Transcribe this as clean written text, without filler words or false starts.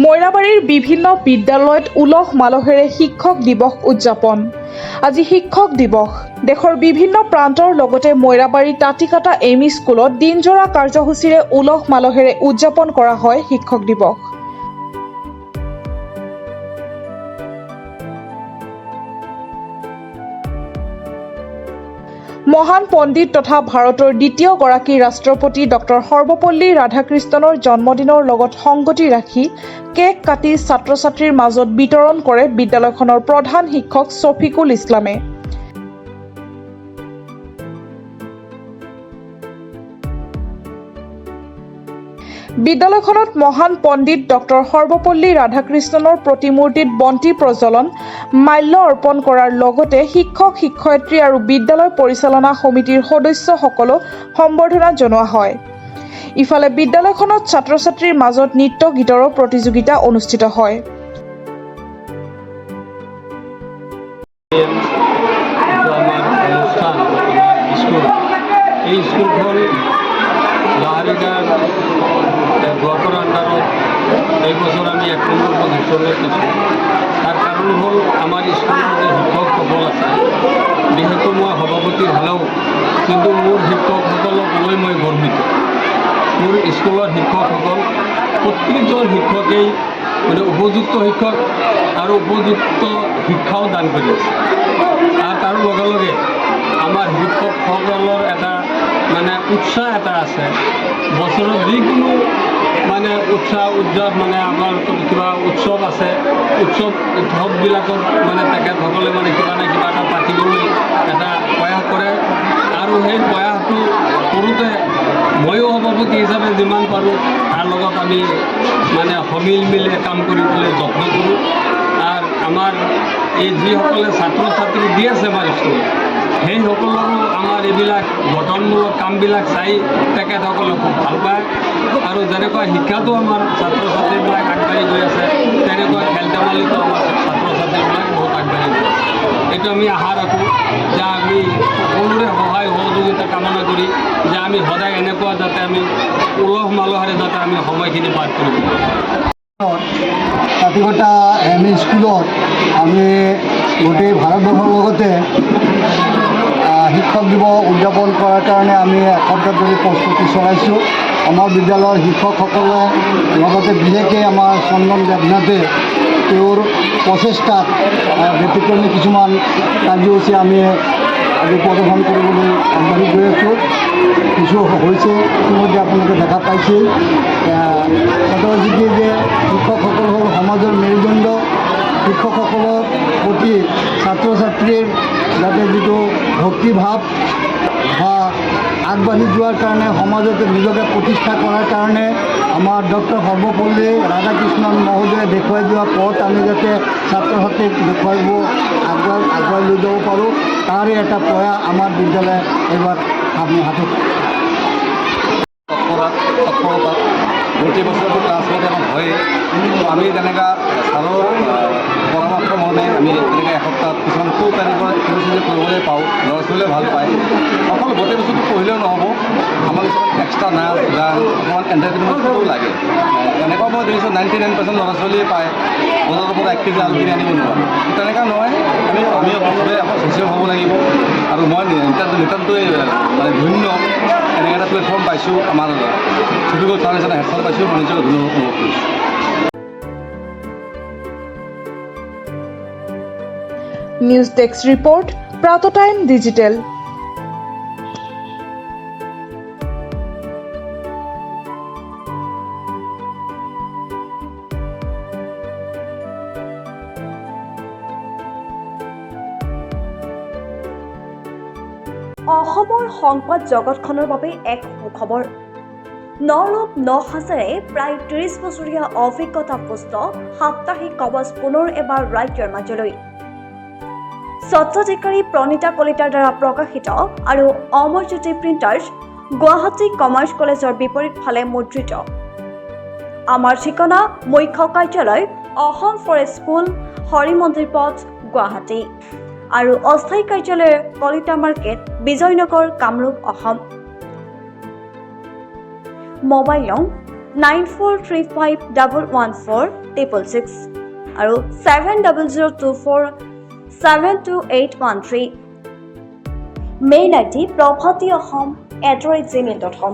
মইৰাবাৰীৰ বিভিন্ন বিদ্যালয়ত উলহ মালহেৰে শিক্ষক দিৱস উদযাপন। আজি শিক্ষক দিৱস। দেশৰ বিভিন্ন প্ৰান্তৰ লগতে মইৰাবাৰী তাঁতিকাটা এম ই স্কুলত দিনজোৰা কাৰ্যসূচীৰে উলহ মালহেৰে উদযাপন কৰা হয় শিক্ষক দিৱস। মহান পণ্ডিত তথা ভাৰতৰ দ্বিতীয়গৰাকী ৰাষ্ট্ৰপতি ডক্টৰ সৰ্বপল্লী ৰাধাকৃষ্ণনৰ জন্মদিনৰ লগত সংগতি ৰাখি কেক কাটি ছাত্ৰ-ছাত্ৰীৰ মাজত বিতৰণ কৰে বিদ্যালয়খনৰ প্ৰধান শিক্ষক শফিকুল ইছলামে। বিদ্যালয়খনত মহান পণ্ডিত ডক্টৰ সৰ্বপল্লী ৰাধাকৃষ্ণনৰ প্ৰতিমূৰ্তিত বন্তি প্ৰজ্বলন, মাল্য অৰ্পণ কৰাৰ লগতে শিক্ষক শিক্ষয়িত্ৰী আৰু বিদ্যালয় পৰিচালনা সমিতিৰ সদস্যসকলক সম্বৰ্ধনা জনোৱা হয়। ইফালে বিদ্যালয়খনত ছাত্ৰ-ছাত্ৰীৰ মাজত নৃত্য গীতৰো প্ৰতিযোগিতা অনুষ্ঠিত হয়। এই স্কুলখন লাহাৰিগাৰ ব্লকৰ আণ্ডাৰত এই বছৰ আমি 1 নম্বৰ পজিশ্যনলৈ পাইছোঁ। তাৰ কাৰণ হ'ল আমাৰ স্কুলৰ যে শিক্ষকসকল আছে, যিহেতু মই সভাপতি হ'লেও কিন্তু মোৰ শিক্ষকসকলক লৈ মই গৰ্বিত। মোৰ স্কুলৰ শিক্ষকসকল প্ৰত্যেকজন শিক্ষকেই উপযুক্ত শিক্ষক আৰু উপযুক্ত শিক্ষাও দান কৰি আছে। আৰু তাৰ লগে লগে আমাৰ শিক্ষকসকলৰ এটা উৎসাহ এটা আছে। বছৰত যিকোনো উৎসাহ আমাৰ কিবা উৎসৱ আছে, উৎসৱবিলাকত তেখেতসকলে কিবা না কিবা এটা পাতিবলৈ এটা প্ৰয়াস কৰে। আৰু সেই প্ৰয়াসটো কৰোঁতে ময়ো সভাপতি হিচাপে যিমান পাৰোঁ তাৰ লগত আমি সমিল মিলে কাম কৰিবলৈ যত্ন কৰোঁ। আৰু আমাৰ এই যিসকলে ছাত্ৰ ছাত্ৰী দি আছে আমাৰ স্কুলত, সেইসকলৰো আমাৰ এইবিলাক গঠনমূলক কামবিলাক চাই তেখেতসকলে খুব ভাল পায়। আৰু যেনেকুৱা শিক্ষাটো আমাৰ ছাত্ৰ ছাত্ৰীবিলাক আগবাঢ়ি গৈ আছে, তেনেকুৱা খেল ধেমালিতো আমাৰ ছাত্ৰ ছাত্ৰীবিলাক বহুত আগবাঢ়ি গৈ আছে। এইটো আমি আশা ৰাখোঁ যে আমি সকলোৰে সহায় সহযোগিতা কামনা কৰি যে আমি সদায় এনেকুৱা যাতে আমি উলহ মালহেৰে যাতে আমি সময়খিনি পাৰ কৰিব পাৰোঁ। তাঁতিকাটা এম ই স্কুলত আমি গোটেই ভাৰতবৰ্ষৰ লগতে শিক্ষক দিৱস উদযাপন কৰাৰ কাৰণে আমি এসপ্তাহ ধৰি প্ৰস্তুতি চলাইছোঁ। আমাৰ বিদ্যালয়ৰ শিক্ষকসকলে লগতে বিশেষকৈ আমাৰ চন্দন দেৱনাথে তেওঁৰ প্ৰচেষ্টাত ব্যতিক্ৰমী কিছুমান কাৰ্যসূচী আমি আজি প্ৰদৰ্শন কৰিবলৈ আগবাঢ়ি গৈ আছোঁ। কিছু হৈছে ইতিমধ্যে আপোনালোকে দেখা পাইছে। ছাত্ৰছাত্ৰী যে শিক্ষকসকল হ'ল সমাজৰ মেৰুদণ্ড। শিক্ষকসকলৰ প্ৰতি ছাত্ৰ ছাত্ৰীৰ যাতে যিটো ভক্তিভাৱ বা আগবাঢ়ি যোৱাৰ কাৰণে সমাজত নিজকে প্ৰতিষ্ঠা কৰাৰ কাৰণে আমাৰ ডক্টৰ সৰ্বপল্লী ৰাধাকৃষ্ণন মহোদয়ে দেখুৱাই যোৱা পথ আমি যাতে ছাত্ৰ ছাত্ৰীক দেখুৱাব আগুৱাই লৈ যাব পাৰোঁ, তাৰে এটা প্ৰয়াস আমাৰ বিদ্যালয়ে এইবাৰ আমি হাতত তৎপৰতাত প্ৰতি বছৰটো ক্লাছতে আমাৰ হয়েই। আমি তেনেকুৱা ছাৰৰ পৰামৰ্শ মতে আমি তেনেকৈ এসপ্তাহত কিছুমান তাৰিখৰ এক্টিভিটি কৰিবলৈ পাওঁ। ল'ৰা ছোৱালীয়ে ভাল পায়। অকল গোটেই বস্তুটো পঢ়িলেও নহ'ব, আমাৰ কিছুমান এক্সট্ৰা নাচ গান অকণমান এণ্টাৰটেইনমেণ্টটো লাগে। তেনেকুৱা মই দেখিছোঁ 99% ল'ৰা ছোৱালীয়ে পায়, বজাৰৰ পৰা 1 কেজি আলু কিনি আনিব নোৱাৰে। তেনেকুৱা নহয়, আমি চবেই আকৌ সচেতন হ'ব লাগিব। আৰু মই নিতান্তই ধন্য এনেকৈ এটা প্লেটফৰ্ম পাইছোঁ। আমাৰ ছবিগত তাৰ নিচিনা হেডফোন পাইছোঁ, মই নিজকে ধন্য অনুভৱ কৰিছোঁ। নিউজ ডেস্ক ৰিপৰ্ট, প্ৰাতঃটাইম ডিজিটেল। অসমৰ সংবাদ জগতখনৰ বাবে এক সুখবৰ। নৰূপ নহাজেৰে প্ৰায় 30 বছৰীয়া অভিজ্ঞতাপুষ্ট সাপ্তাহিক কবচ পুনৰ এবাৰ ৰাজ্যৰ মাজলৈ। স্বত্বাধিকাৰী প্ৰণীতা কলিতাৰ দ্বাৰা প্ৰকাশিত আৰু অমৰজ্যোতি প্ৰিণ্টাৰ্ছ, গুৱাহাটী কমাৰ্চ কলেজৰ বিপৰীত ফালে মুদ্ৰিত। আমাৰ ঠিকনা মুখ্য কাৰ্যালয় অসম ফৰেষ্ট স্কুল, হৰিমন্দিৰ পথ, গুৱাহাটী আৰু অস্থায়ী কাৰ্যালয় কলিতা মাৰ্কেট, বিজয়নগৰ, কামৰূপ, অসম। মোবাইল নং 9435114666 আৰু 7024722813 মেইল ID prabhatiahom@gmail.com